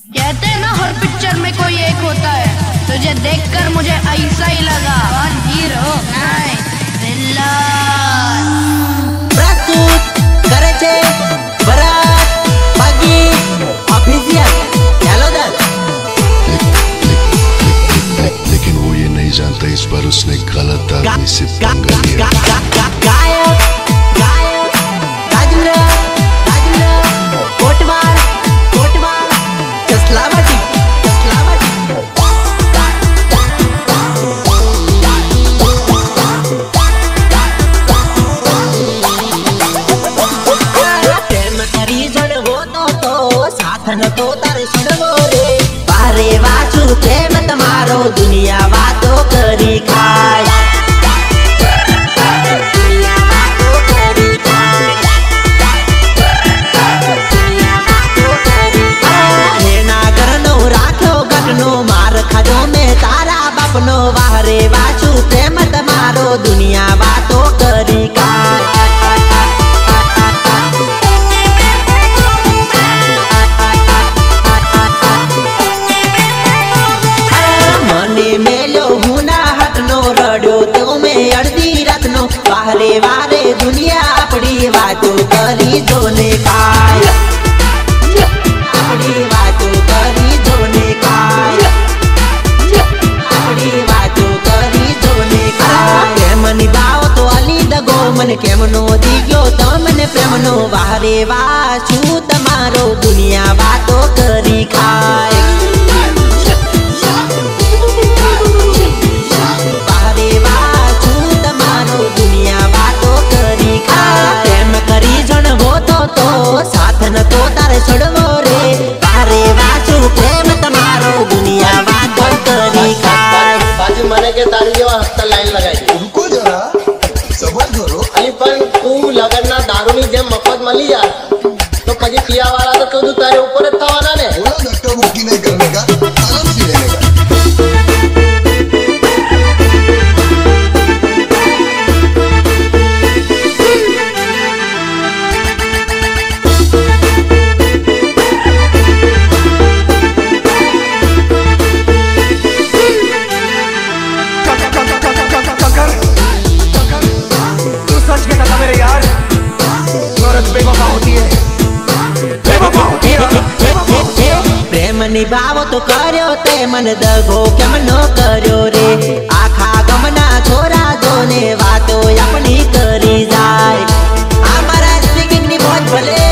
कहते हैं ना हर पिक्चर में कोई एक होता है, तुझे देखकर मुझे ऐसा ही लगा। कौन हीरो नहीं विलन। प्रस्तुत करे छे भरत पागी ऑफिशियल यालोदर। लेकिन वो ये नहीं जानता इस बार उसने गलत आदमी से पंगा लिया। तो तारे सुनवो रे बारे वाचू प्रेम तमारो दुनिया वातो करी खाय। दुनिया वातो करी खाय। दुनिया वातो करी खाय। हे नागरनो राख्यो गगनो मार खाजो में तारा बापनो वारे वाचू प्रेम तमारो दुनिया वातो करी खाय। वारे वारे दुनिया अपनी बातों करी जोने काय। अपनी बातों करी जोने काय। अपनी बातों करी जोने काय। केम निभाओ तो अली दगो मन केम नो दिग्यो तमने प्रेम नो वारे वाचू तमारो दुनिया बातों करी खाय। साथ न तो तारे छोड़वो रे बारे वाचू प्रेम तमारो दुनिया वातो करी खाय। बाजू मने के तारी जेवा हफ्ता लाइन लगाई रुको जरा सबर करो। अली पण तू लगनना दारूनी जेम मफत मली यार तो पजी पिया वाला तो तू तारे ऊपर જ થવાના ને। बोला धक्का मुक्की नहीं करने का, आराम से रहने का। प्रेम निभावो तो कर्यो ते मन दगो केम नो कर्यो रे। आखा गमना छोरा दोने वातो अपनी करी जाय। हमारा स्पीकिंग नी बहुत भले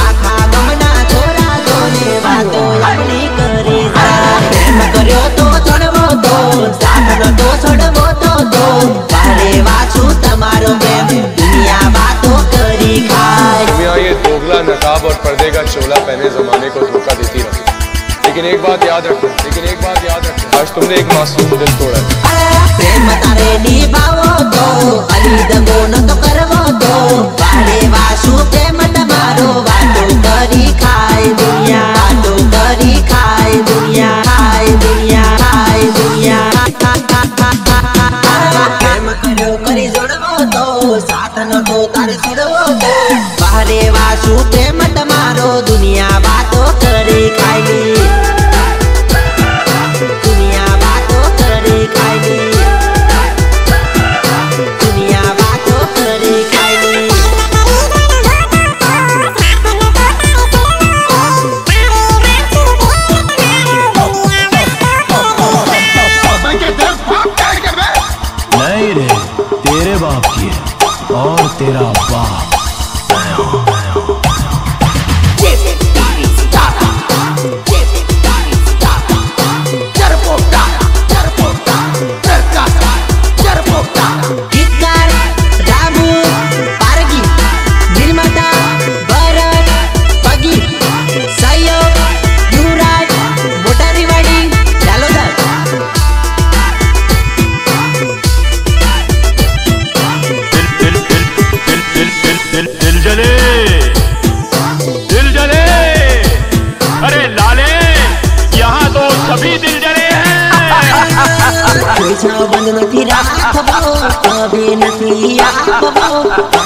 आखा गमना छोरा दोने वातो अपनी करी जाय। प्रेम कर्यो तो छोड़वो दो साथ न तो छोड़वो तो दो बारे वाचू तमारो प्रेम दुनिया वातो करी खाय। ये दोगला नकाब और पर्दे का चोला पहने जमाने को धोखा देती रही, लेकिन एक बात याद रखो, आज तुमने एक मासूम दिल तोड़ा है। प्रेम तारे निभावो दो अली दगो न तो करवो दो बारे वासु प्रेम तमारो वातो करी खाय दुनिया। वातो करी खाय दुनिया। खाय दुनिया। खाय दुनिया। प्रेम करो करी जोड़वो दो साथ न तो तारे छोड़वो दो बारे वासु प्रेम तमारो दुनिया वातो करी खायली। दुनिया वातो करी खायली। दुनिया वातो करी खायली। नहीं रे तेरे बाप की है और तेरा बाप बंद नहीं राखबो कभी नहीं आखबो।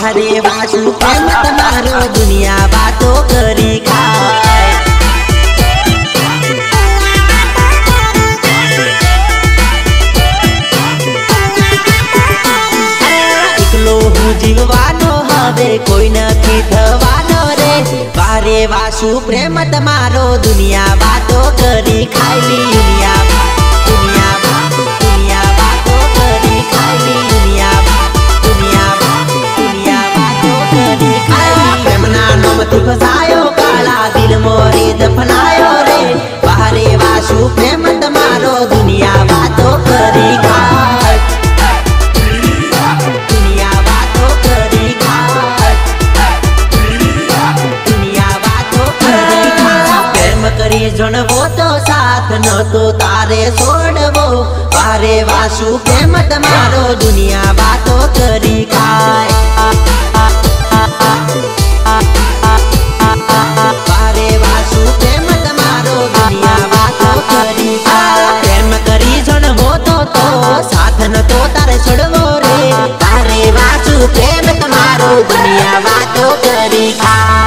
अरे वासु प्रेम तमारो दुनिया बातो करी खाय। હવે કોઈ નથી થવાનો રે વારે વાસુ પ્રેમ તમારો દુનિયા વાતો કરી ખાયલી દુનિયા વાતો કરી ખાયલી દુનિયા વાતો કરી ખાયલી પ્રેમના નામથી ફસાયો કાળા દિલ મોરે દફનાયો રે વારે વાસુ પ્રેમ તમારો દુનિયા વાતો કરી ખાય જણવો તો સાથ નતો તારે છોડવો વારે વાસુ પ્રેમ તમારો દુનિયા વાતો કરી ખાય વારે વાસુ પ્રેમ તમારો દુનિયા વાતો કરી ખાય પ્રેમ કરી જણવો તો સાથ નતો તારે છોડવો રે વારે વાસુ પ્રેમ તમારો દુનિયા વાતો કરી ખાય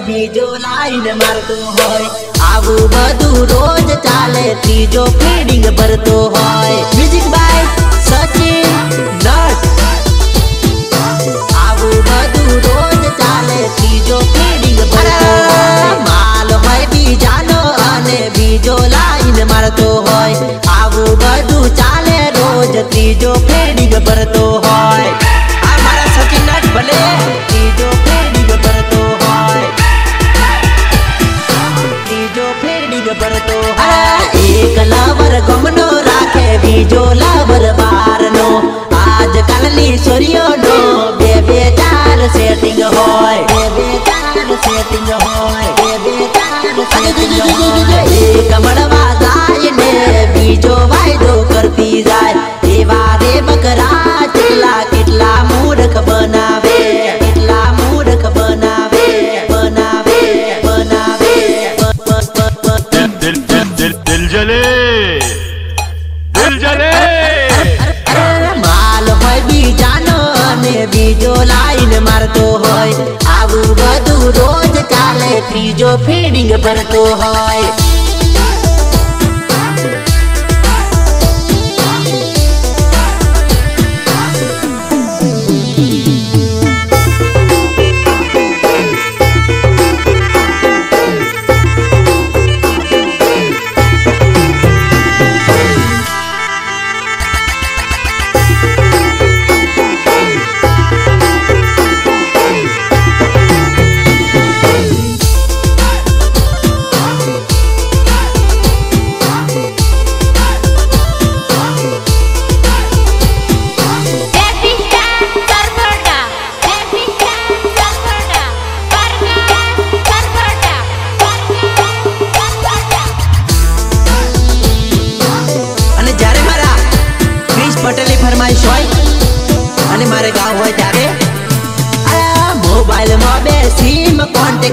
બીજો લાઈન મારતો હોય આવું બધું રોજ ચાલે ત્રીજો ફીડિંગ ભરતો હોય મ્યુઝિક બાય સચિન નટ આવું બધું રોજ ચાલે ત્રીજો ફીડિંગ ભરતો હોય માલ હોય બીજાનો અને બીજો લાઈન મારતો હોય આવું બધું ચાલે રોજ ત્રીજો ફીડિંગ ભરતો હોય આ મારા સચિન નટ ભલે ત્રીજો ફીડિંગ ભરતો હોય ભરતો એક લવર ગમનો રાખે બીજો લવર બારનો આજકાલની છોરીઓનો બે ચાર સેટિંગ હોય એક મળવા જાય ને બીજો વાયદો કરતી જાય એવા રે બકરા કેટલા મૂર્ખ બનાવે માલ હોય બીજાનો અને બીજો લાઈન મારતો હોય આવું બધું રોજ ચાલે ત્રીજો ફીડિંગ ભરતો હોય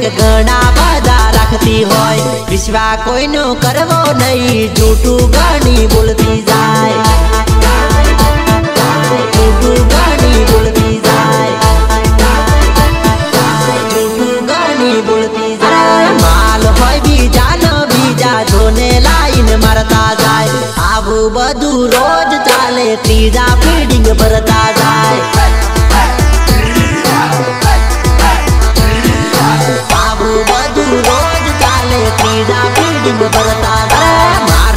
ઘણા બધા રાખતી હોય વિશ્વા કોઈનો કરવો નહીં જૂઠું ઘણી બોલતી જાય જૂઠું ઘણી બોલતી જાય માલ હોય બીજાનો બીજા જોને લાઈન મારતા જાય આવું બધું રોજ ચાલે ત્રીજા ફીડિંગ ભરતા જાય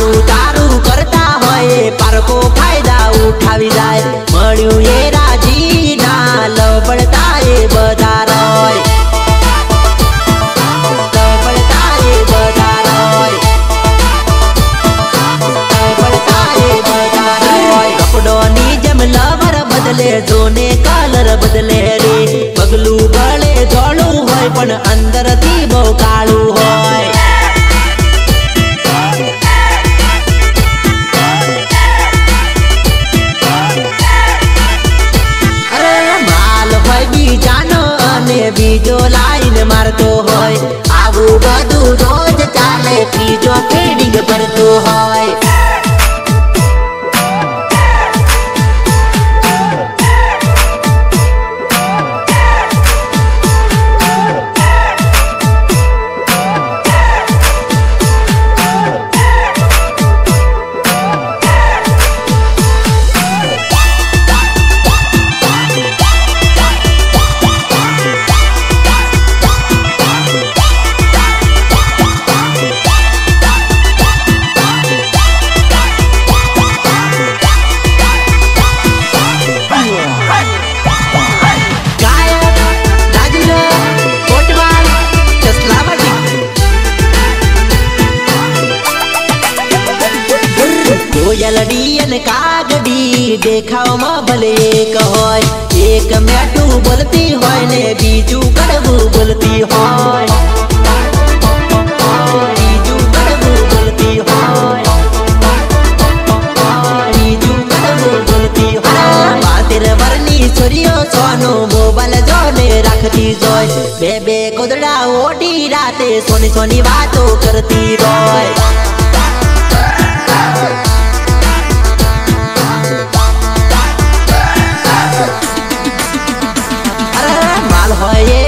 મારું તારું કરતા હોય પારકો ફાયદા ઉઠાવી જાય મળ્યું એ રાજી ના લબડતા એ બધા રોય કપડોની જેમ લવર બદલે જોને કલર બદલે રે પગલું ભલે ધોળું હોય પણ અંદરથી બહુ કાળું હોય દેખાવમાં ભલે એક હોય, એક મેઠું બોલતી હોય ને બીજું કડવું બોલતી હોય, બીજું કડવું બોલતી હોય, બીજું કડવું બોલતી હોય. 72 વર્ષની છોરીઓ સોનો મોબાઈલ જોને રાખતી જોય, બે બે કોદડા ઓઢી રાતે સોની સોની વાતો કરતી રોય.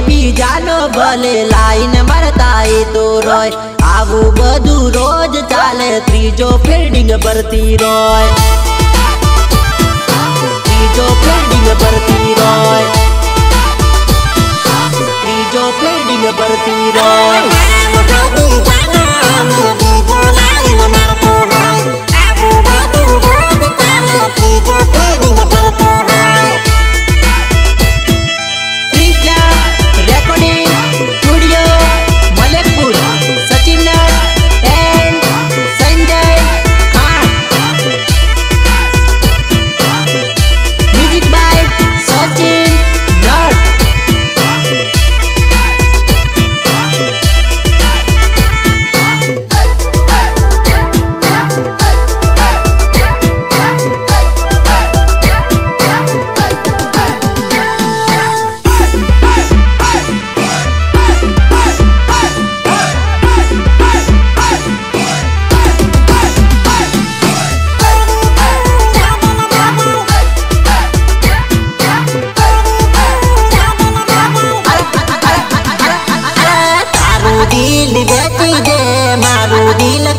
બીજાનો ભલે લાઈન મરતા એ તો રોય, આવું બધું રોજ ચાલે ત્રીજો ફિલ્ડિંગ ભરતી રોય, ત્રીજો ફિલ્ડિંગ ભરતી રોય, ત્રીજો ફિલ્ડિંગ ભરતી રોય.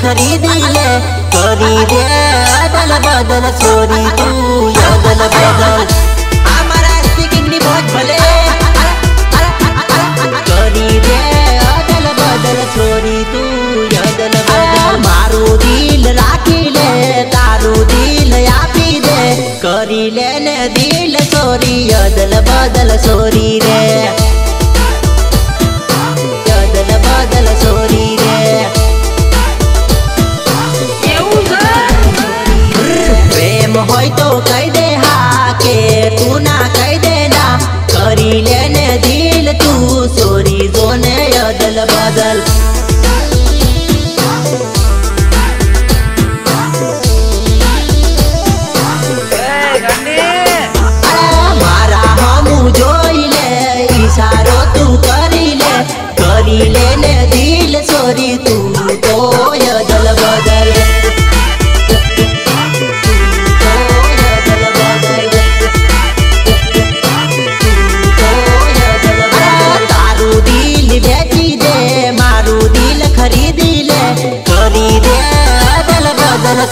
ખરીદી લે કરી દે અદલ બદલ છોરી તું અદલ બદલ. અમારા સ્પીકિંગની મોજ ભલે કરી દે અદલ બદલ છોરી તું અદલ બદલ. મારું દિલ રાખી લે તારું દિલ આપી દે, કરી લે ને દિલ છોરી અદલ બદલ છોરી રે, અદલ બદલ છોરી રે. હોય તો કહી દે હા કે તું ના કહી દે ના, કરી લે ને દિલ તું સોરી જોને અદલ બદલ. મારા હમું જોઈ લે ઈશારો તું કરી લે ને દિલ સોરી તું તો અદલ બદલ.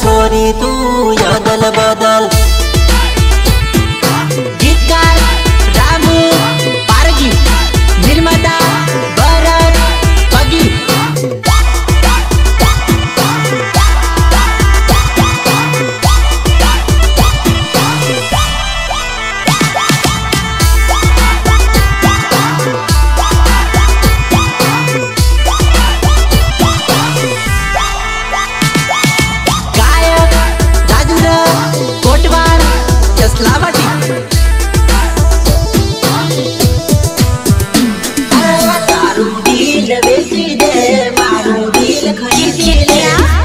છોરી તું અદલ બદલ. ગીતકાર રામુ પારગી, નિર્માતા ભરત પગી.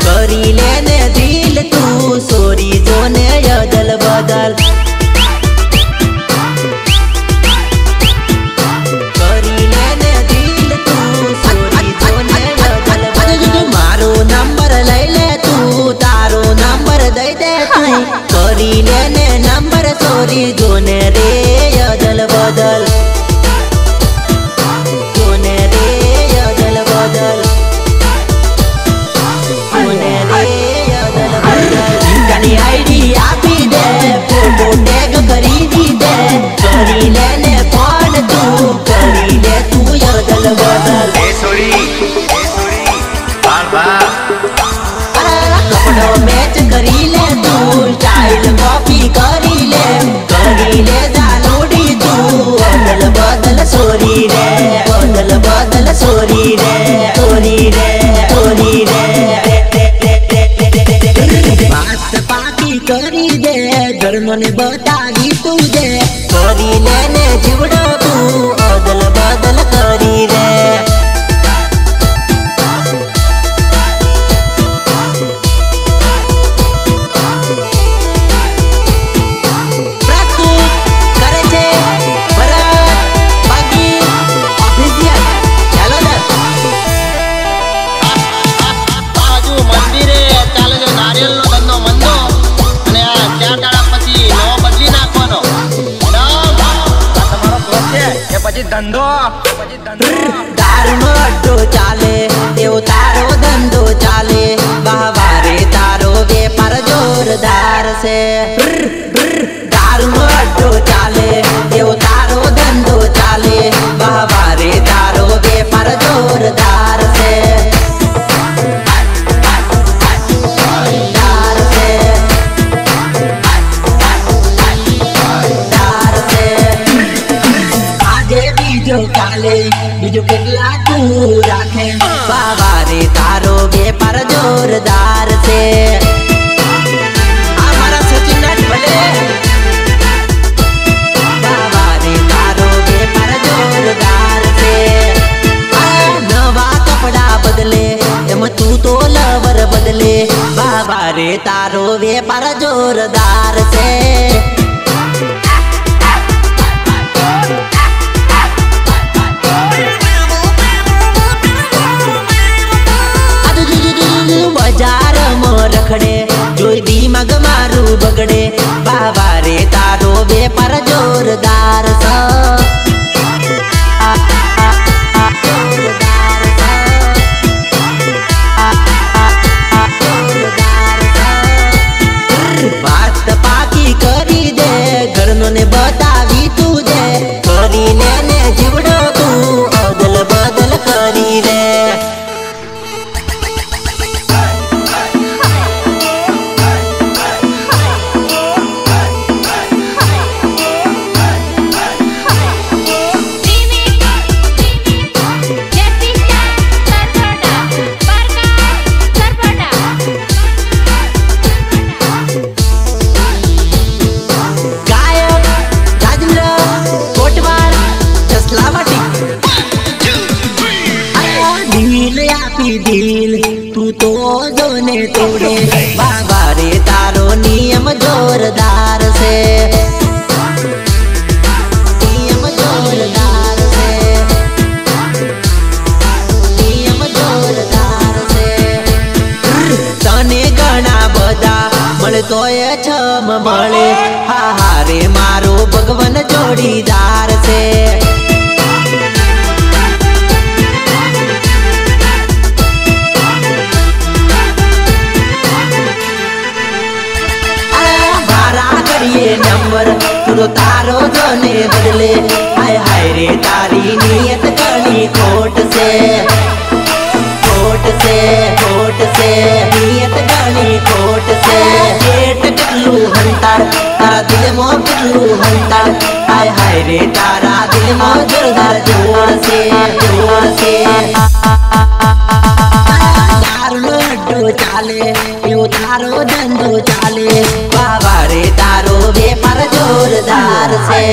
કરી લે ને દિલ તું સોરી જોને અદલ બદલ. કરી લે ને દિલ તું સોરી જોને અદલ બદલ. મારો નંબર લઈ લે તું તારો નંબર દઈ દે તું, કરી લે ને નંબર સોરી જોને રે અદલ બદલ, જોને રે અદલ બદલ. ઘરનોને બતાવી તું જે કરી લેને જીવડો તું અદલ બદલ કરી રે ધંધો દારૂનો અડ્ડો ચાલે એવો તારો ધંધો ચાલે બાવારે તારો વેપાર જોરદાર છે દારૂનો અડ્ડો ચાલે એવો તારો ધંધો ચાલે બાવારે તારો વેપાર જોરદાર છે બીજો કેટલા તું રાખે બાવારે તારો વેપાર જોરદાર છે અમારા સચિન ભલે બાવારે તારો વેપાર જોરદાર છે નવા કપડા બદલે એમ તું તો લવર બદલે બાવારે તારો વેપાર જોરદાર છે રખડે જોઈ દિમાગ મારું બગડે બાવારે તારો વેપાર જોરદાર વાત પાકી કરી દે ઘરનોને બતાવી તું દે કરી લેને જીવડો તું અદલ બદલ કરી રે દિલ તું તો જોને તોડે બાવારે તારો નિયમ જોરદાર છે નિયમ જોરદાર છે નિયમ જોરદાર છે તને ઘણા બધા મળતોય છમ મળે હારે મારો ભગવાન જોડીદાર છે નંબર તું તો તારો જોને બદલે હાય હાય રે તારી નિયત ઘણી ખોટ છે ખોટ છે ખોટ છે નિયત ઘણી ખોટ છે પેટ કેટલું હંતાળ તારા દિલમાં કેટલું હંતાળ હાય હાય રે તારા દિલમાં જોરદાર જોડ છે જોડ છે દારૂનો અડ્ડો ચાલે એવો તારો ધંધો ચાલે બાવારે તારો વેપાર જોરદાર છે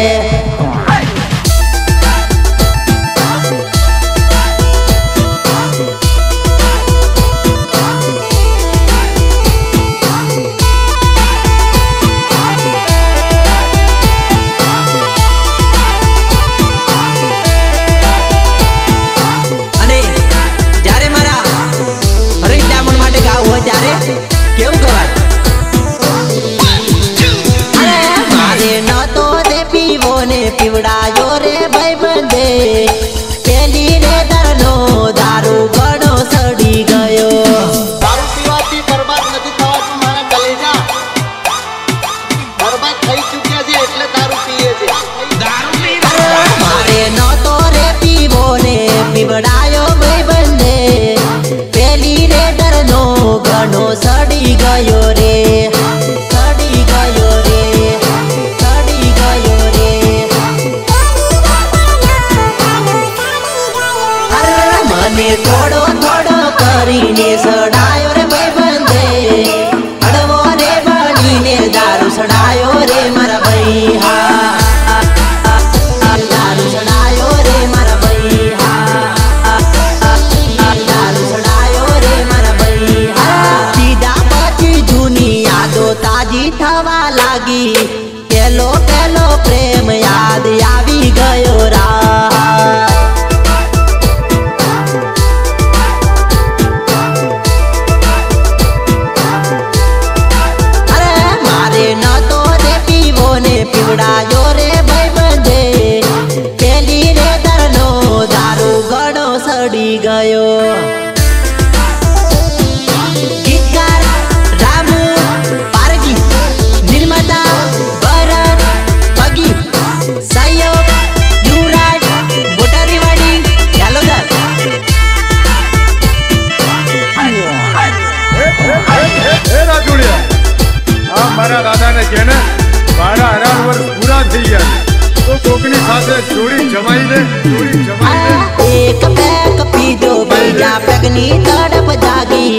કોકની સાથે જોડી જમાઈ દે, જોડી જમાઈ દે. એક પેક પીધો બીજા પેકની તડપ જાગી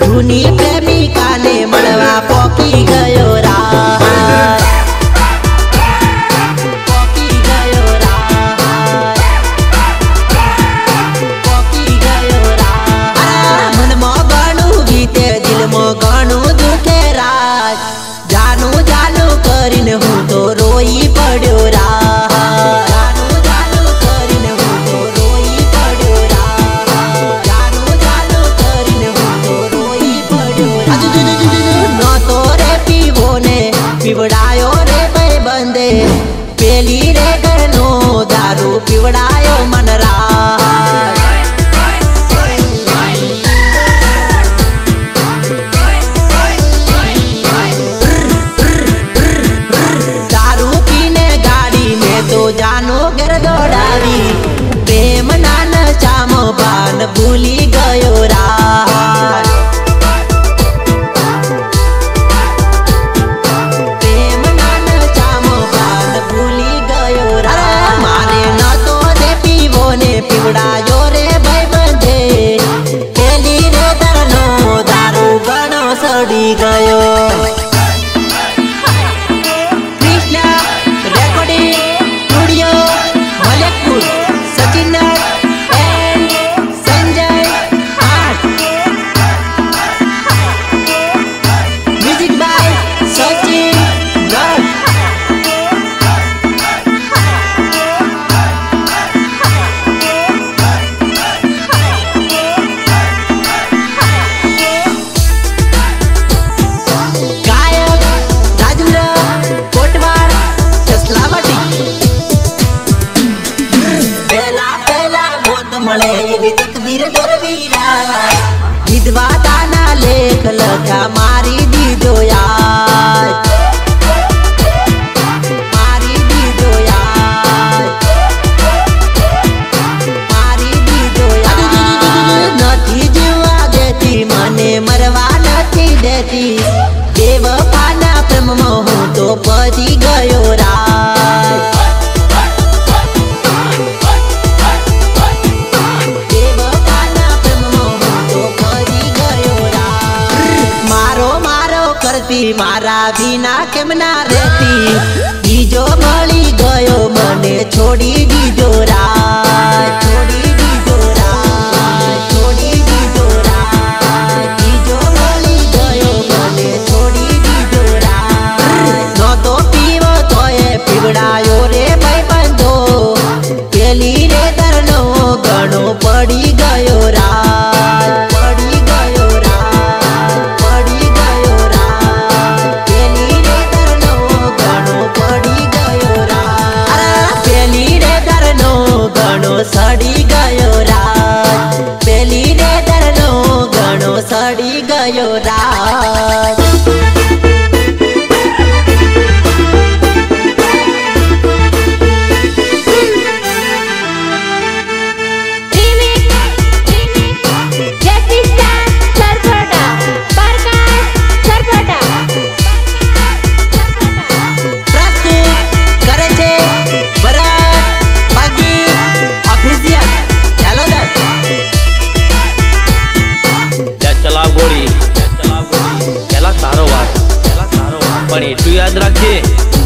જૂની પ્રેમિકાને મળવા પોકી ગયો રાહ પોકી ગયો રાહ પોકી ગયો રાહ મનમાં ઘણું ગીતે દિલમાં ઘણું દુખે રાજ જાનું જાનું કરીને હું તો રોઈ પડ્યો રાહ જાનું જાનું કરીને હું તો રોઈ પડ્યો રાહ જાનું જાનું કરીને હું તો રોઈ પડ્યો રાહ ન તો રે પીવો ને પીવડાયો રે ભાઈ બંધે પેલી રે ઘરનો દારૂ પીવડાયો મન રાજ तो जानो घर दौड़ावी प्रेम नान चामो बान भूली गयो राज प्रेम नान चामो बान भूली गयो राज मारे न तो दे पीवो ने पीवड़ायो रे भाई बंधे पेली रे दरनो दारू घणो सड़ी गयो विधवा दाना लेख लखा मारी दीदो यार मारी दीदो यार मारी दीदो यार નથી જીવવા દેતી મને મરવા નથી દેતી બેવફાના પ્રેમમાં હું તો પડી ગયો રાજ मारा बिना केम ना रहती बीजो मળી गयो मने छोड़ी दीजो राज छोड़ी दीजो राज छोड़ी दीजो राज बीजो मળી गयो मने छोड़ी दीजो राज नो तो पीवो तोए पीवड़ायो रे भाई बंधो पेली रे दरनो घणो पड़ी गयो राज पड़ी गयो राज पड़ी गयो सड़ी गयो राज पेली रे दरनो घणो सड़ी गयो राज એટલું યાદ રાખજે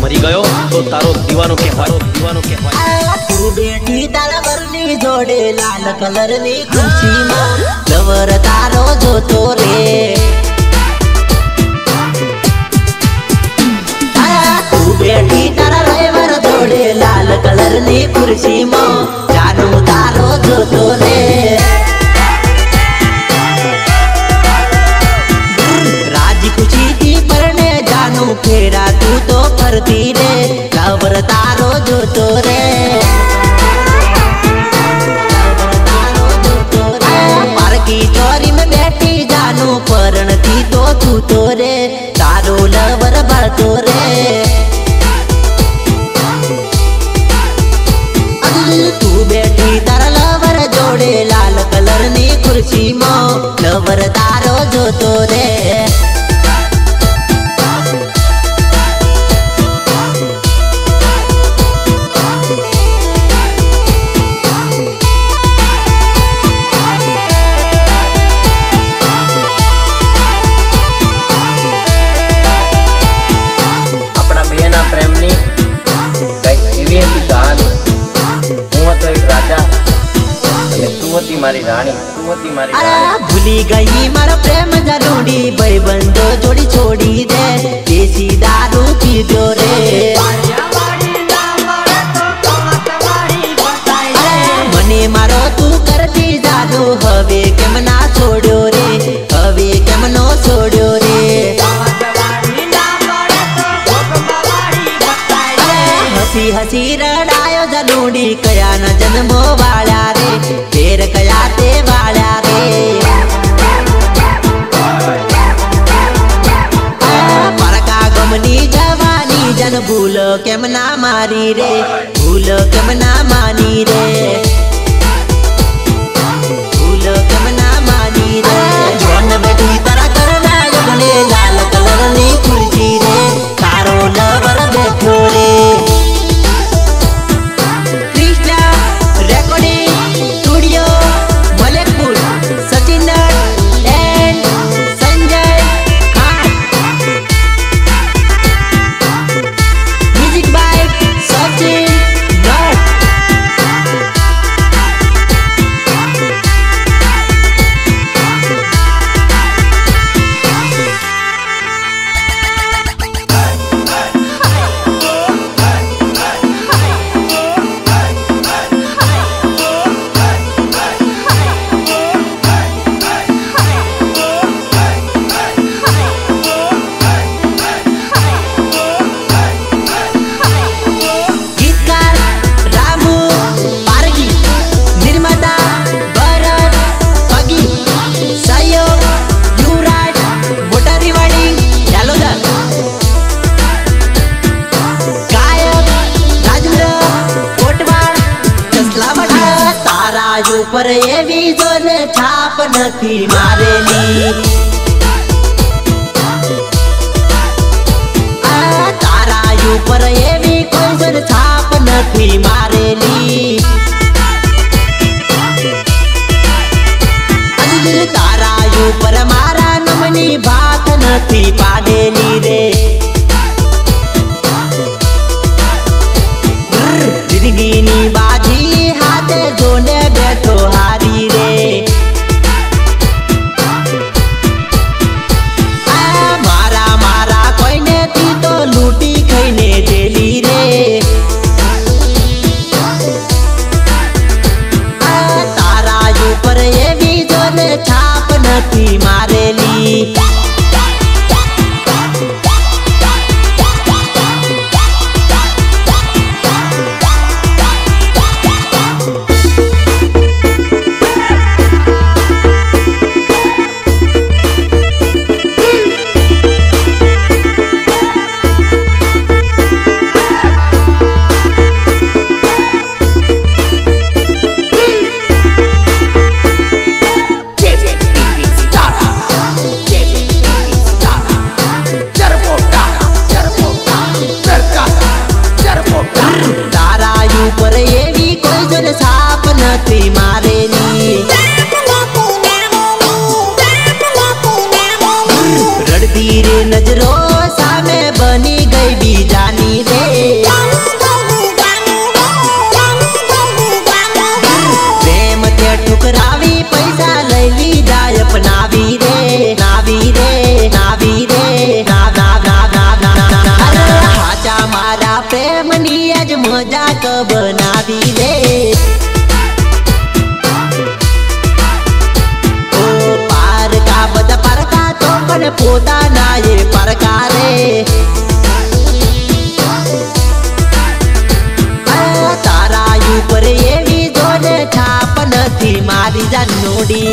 મરી ગયો તો તારો દીવાનો કહેવાય દીવાનો કહેવાય તું બેઠી તારા વરની જોડે લાલ કલરની ખુરશીમાં લવર તારો જોતો રે તું બેઠી તારા ડ્રાઈવર જોડે લાલ કલરની ખુરશીમાં જાનું તારો જોતો રે રાજી ખુશીથી પરણે જાનું ફેરા તું તો ફરતી રે લવર તારો જોતો રે પારકી ચોરી में બેઠી જાનું પરણતી તો તું તો રે તારો લવર ભાળતો રે તું બેઠી તારા લવર જોડે લાલ કલરની ખુરશીમાં લવર તારો જોતો રે मारी रानी, तू होती मारी अरे रानी। भूली गई मारा प्रेम जरूरी, भाई बंदो जोड़ी छोड़ी दे, देसी दारू पी दो रे। मने मारो तू करती जादू, हवे केम ना छोड़ो रे, हवे केम नो छोड़ो रे। हसी हसी रडायो जलूडी, कया न जन्मो वाला रे, फेर कया ते वाला रे। परका गमनी जवानी जन भूल केम ना मारी रे, भूल केम ना मानी रे, भूल केम ना मानी रे। जोन बेटी तारा करना जगने लाल कलर नी खुर्ची रे, तारो लवर बैठो रे। पर एवी जोन छाप नथी मारेली, तारा ऊपर एवी कोई जोन छाप नथी मारेली। तारा ऊपर मारा नमनी बात नथी पाडेली रे। जिंदगीनी बाजी हाथे जोने बैठो हारी रे। मारा मारा कोई ने थी तो लूटी खैने जेली रे। तारा ऊपर ये भी जोने छाप नथी मारेली। नजरों सामे बनी गई बीजानी रे। प्रेम ते ठुकरावी पैसा लैली जाय अपनावी रे, नावी रे, नावी रे, ना ना ना ना ना ना। हाचा मारा प्रेम नी आज मजाक बनावी रे। ओ पार का बद पार का तो पण पोता ना ये परकारे। तारा ऊपर ये भी जोने छाप नथी मारी जानोडी।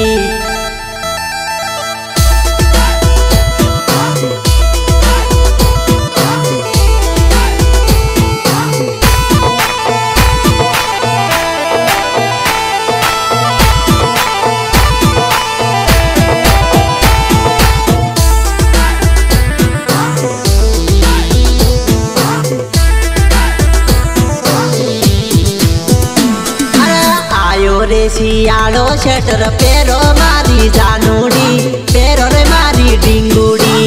सियाड़ो शटर पेरो मारी जानूडी, पेरो रे मारी डिंगुडी।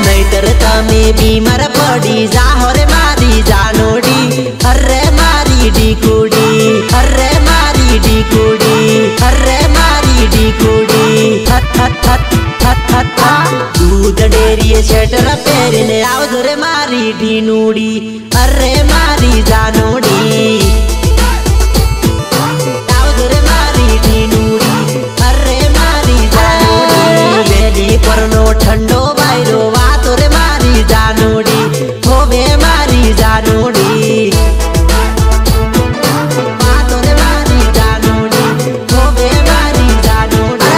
नहीं तर तमे बीमार पड़ी जाहो रे मारी दूध डेरी स्वेटर पहरने आवजो रे मारी ढीनूड़ी अरे मारी जानूड़ी आवजो रे मारी ढीनूड़ी अरे मारी जानूड़ी वेली परनो ठंडो बायरो वातो रे मारी जानूड़ी होवे मारी जानूड़ी वातो रे मारी जानूड़ी होवे मारी जानूड़ी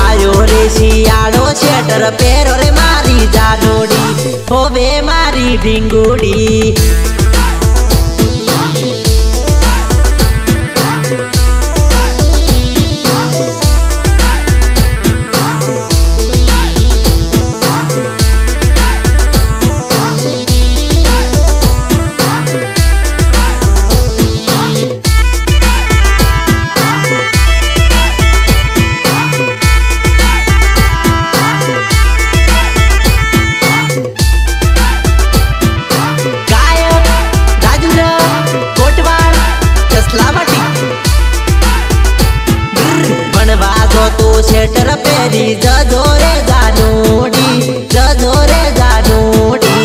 आयो रे शियाळो स्वेटर पहरो रे मारी जानूड़ी होवे मारी ढींगूड़ी स्वेटर पहरी जजोरे जानूड़ी जजोरे जानूड़ी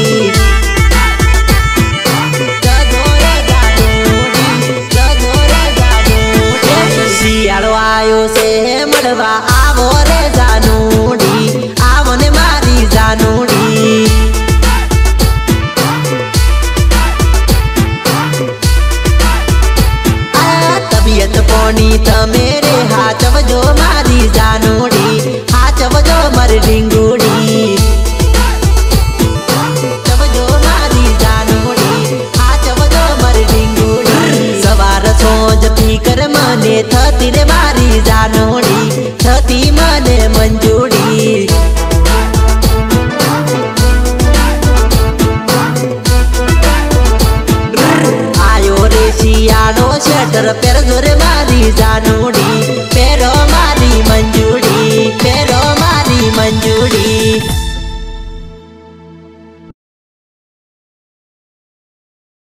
जजोरे जानूड़ी जजोरे जानूड़ी शियाळो आयो से मड़वा आवो रे जानूड़ी आवो ने मारी जानूड़ी तबियत पोनी तमेरे हाथ वजो मारी जानूड़ी हाथ वजो मर ढींगूड़ी तवजो मारी जानूड़ी हाथ वजो मर ढींगूड़ी सवार सोज पीकर मने थती रे मारी जानूड़ी थती मने मंजूड़ी आयो रे शियाळो स्वेटर पहरजो रे मारी जानूड़ी